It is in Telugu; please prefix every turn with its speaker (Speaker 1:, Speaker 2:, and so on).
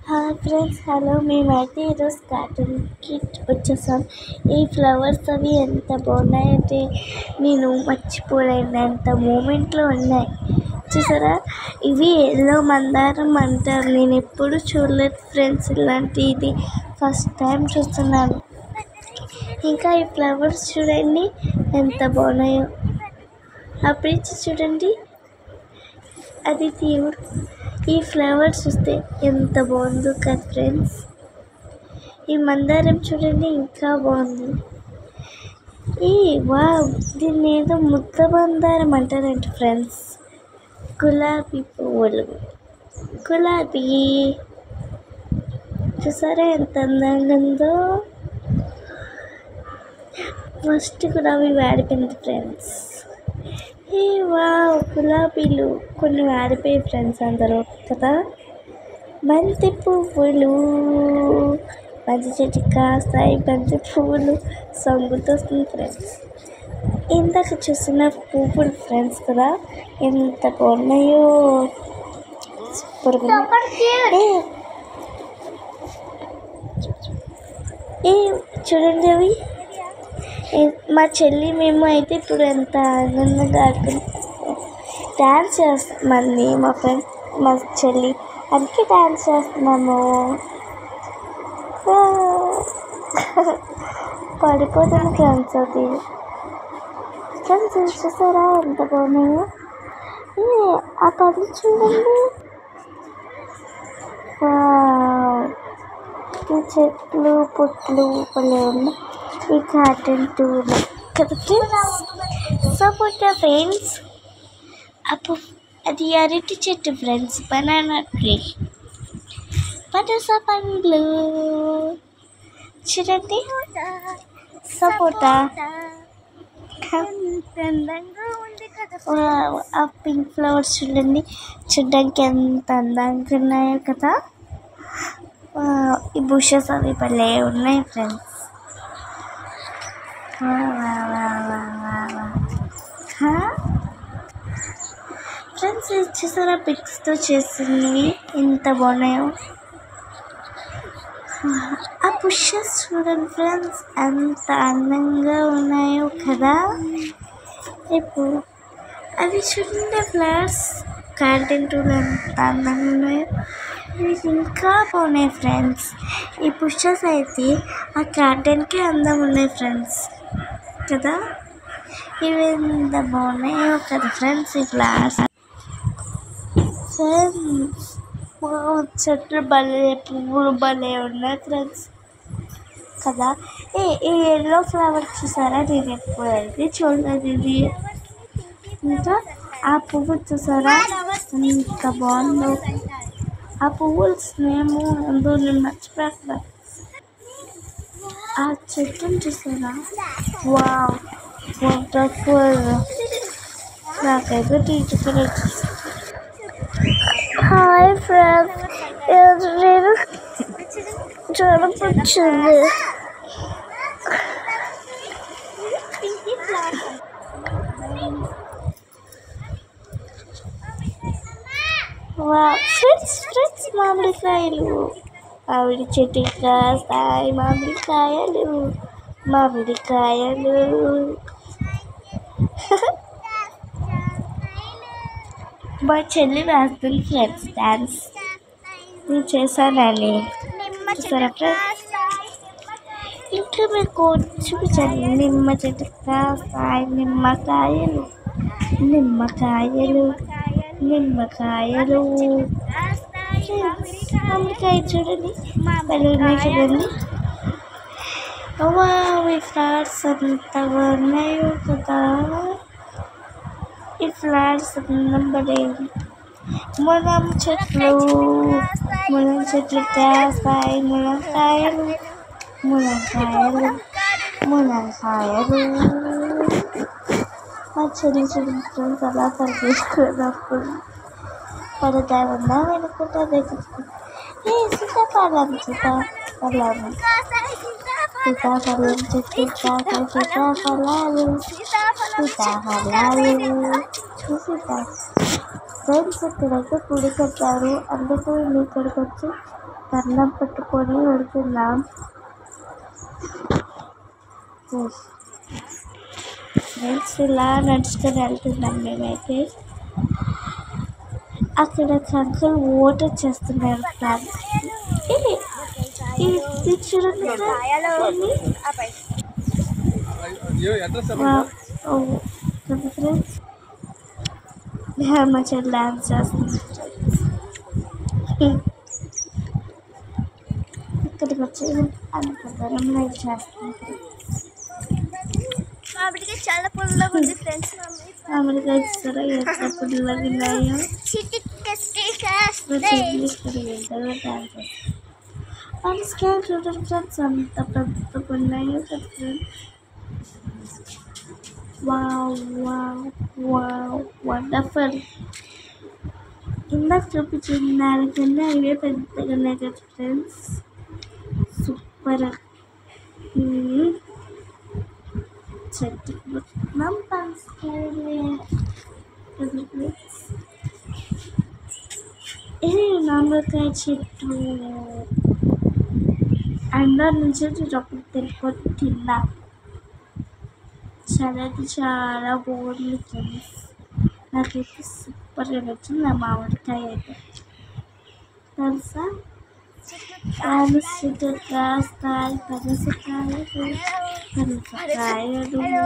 Speaker 1: Hi friends, hello. మేమైతే ఈరోజు గార్డెన్కి వచ్చేసాం. ఈ ఫ్లవర్స్ అవి ఎంత బాగున్నాయంటే నేను మర్చిపోలేనంత మూమెంట్లో ఉన్నాయి. చూసారా, ఇవి ఎల్లో మందారం అంటారు. నేను ఎప్పుడు చూడలేదు ఫ్రెండ్స్, ఇలాంటిది ఫస్ట్ టైం చూస్తున్నాను. ఇంకా ఈ ఫ్లవర్స్ చూడండి ఎంత బాగున్నాయో. ఆ బ్రిడ్జ్ చూడండి, అది దేవుడు. ఈ ఫ్లవర్స్ చూస్తే ఎంత బాగుందో కదా ఫ్రెండ్స్. ఈ మందారం చూడండి ఇంకా బాగుంది. వావ్, దీన్ని ఏదో ముద్ద మందారం అంటారంట ఫ్రెండ్స్. గులాబీ పువ్వులు, గులాబీ చూసారా ఎంత అందంగా ఉందో. ఫస్ట్ గులాబీ వాడిపోయింది ఫ్రెండ్స్. వావ్, గులాబీలు కొన్ని వాడిపోయి ఫ్రెండ్స్ అందరూ కదా. బంతి పువ్వులు, బంతి చెట్టు కాస్తాయి బంతి పువ్వులు, సొంగుతో వస్తుంది ఫ్రెండ్స్. ఇందాక చూస్తున్న పువ్వులు ఫ్రెండ్స్ కదా, ఎంత బాగున్నాయో. సూపర్గా చూడండి అవి. మా చెల్లి మేము అయితే ఇప్పుడు ఎంత ఆనందంగా డ్యాన్స్ చేస్తామండి. మా ఫ్రెండ్ మా చెల్లి అందుకే డ్యాన్స్ చేస్తున్నాము. పడిపోతాను ఫ్రెండ్స్. అది ఫ్రెండ్స్ చూసారా ఎంత బాగున్నాయో. ఆ పని చూడండి. ఈ చెట్లు పుట్లు భలే ఉన్నాయి. ఈ గార్డెన్ టూర్ కదా ఫ్రెండ్స్. సపోటా ఫ్రెండ్స్, అది అరటి చెట్టు ఫ్రెండ్స్. బనానా ట్రీ, పనస పండ్లు చూడండి. సపోటా, ఆ పింక్ ఫ్లవర్స్ చూడండి, చూడడానికి ఎంత అందంగా ఉన్నాయో కదా. ఈ బుషెస్ అవి భలే ఉన్నాయి ఫ్రెండ్స్. ఫ్రెండ్స్ చూసారా, పిక్స్తో చేసినవి ఎంత బాగున్నాయో. ఆ బుషెస్ చూడండి ఫ్రెండ్స్ ఎంత అందంగా ఉన్నాయో కదా. ఇప్పుడు అవి చూడండి ఫ్లవర్స్ గార్డెన్ టూలో ఎంత అందంగా ఉన్నాయో. ఇవి ఇంకా బాగున్నాయి ఫ్రెండ్స్. ఈ బుషెస్ అయితే ఆ గార్డెన్కి అందం ఉన్నాయి ఫ్రెండ్స్ కదా. ఇవి ఎంత బాగున్నాయో కదా ఫ్రెండ్స్. ఈ ఫ్లవర్స్ ఫ్రెండ్స్, చెట్లు భలే, పువ్వులు భలే ఉన్నాయి ఫ్రెండ్స్ కదా. ఈ ఎల్లో ఫ్లవర్ చూసారా, నేను ఎప్పుడైతే చూడలేదు ఇది. ఇంకా ఆ పువ్వు చూసారా ఎంత బాగుందో. ఆ పువ్వులు స్నేహము ఉందో నేను మర్చిపోయాను. ఆ చెట్టును చూసారా, వావ్ వండర్ఫుల్. నాకైతే టీచర్. హాయ్ ఫ్రెండ్స్, నేను జ్వరం వచ్చింది. ఫ్రెండ్స్ మామిడికాయలు, మామిడి చెట్టు కాస్తాయి మామిడికాయలు, మామిడికాయలు. మా చెల్లి వేస్తుంది ఫ్రెండ్స్ డ్యాన్స్. నేను చేశానని చూసారా ఫ్రెండ్స్. ఇంకా మీకు చూపించాను. నిమ్మ చెట్టు కాస్తాయి నిమ్మకాయలు, నిమ్మకాయలు, నిమ్మకాయలు. మామిడికాయ చూడండి ఉన్నాయి చూడండి. ఈ ఫ్లవర్స్ అంత ఉన్నాయో కదా. ఈ ఫ్లవర్స్ భలే. ములం చెట్లు, ములం చెట్లు కాస్తాయి ములంకాయలు, ములంకాయలు, ములంకాయలు. మా చెల్లి చూడండి అలా తగ్గించుకున్నప్పుడు పడతాయి ఉన్నా వెనుకుంటే సీతాఫలం, సీతాఫలం, సీతాఫలం చెట్టు సీతాఫలాలు, సీతాఫలాలు. ఫ్రెండ్స్ ఇక్కడైతే గుడి కట్టారు, అందుకు మేము ఇక్కడికి వచ్చి దండం పెట్టుకొని వెళ్తున్నాం. ఫ్రెండ్స్ ఇలా నడుచుకొని వెళ్తున్నాం మేమైతే. అక్కడ అంకుల్ వాటర్ చేస్తున్నారు ప్లాంట్స్. ఇది చూడండి ఫ్రెండ్స్, మంచిగా డాన్స్ చేస్తున్నారు. ఇక్కడికి వచ్చి అంత దూరం లైక్ చేస్తున్నారు.
Speaker 2: మామిడికాయ చాలా పుల్లగా ఉంది ఫ్రెండ్స్.
Speaker 1: మామిడికాయ ఇస్తారా ఎంత పుల్లగా ఉన్నాయో. మామిడికాయ చూడండి ఫ్రెండ్స్ అంత పెద్దగా ఉన్నాయో కదా friends. Wow wow wow wonderful. ఇందాక చూపించిన దానికన్నా ఇవే పెద్దగా ఉన్నాయి కదా ఫ్రెండ్స్. సూపర్. చెట్టు మొత్తం ఇది మామిడికాయ చెట్టు. అందరి నుంచి ఒకటి తెలుసుకొని తిన్నా. చాలా బాగుంది ఫ్రెండ్స్. నాకైతే సూపర్గా నచ్చింది నా మామిడికాయ అయితే. తెలుసా చెట్టు కాస్తాయి పనసకాయలు.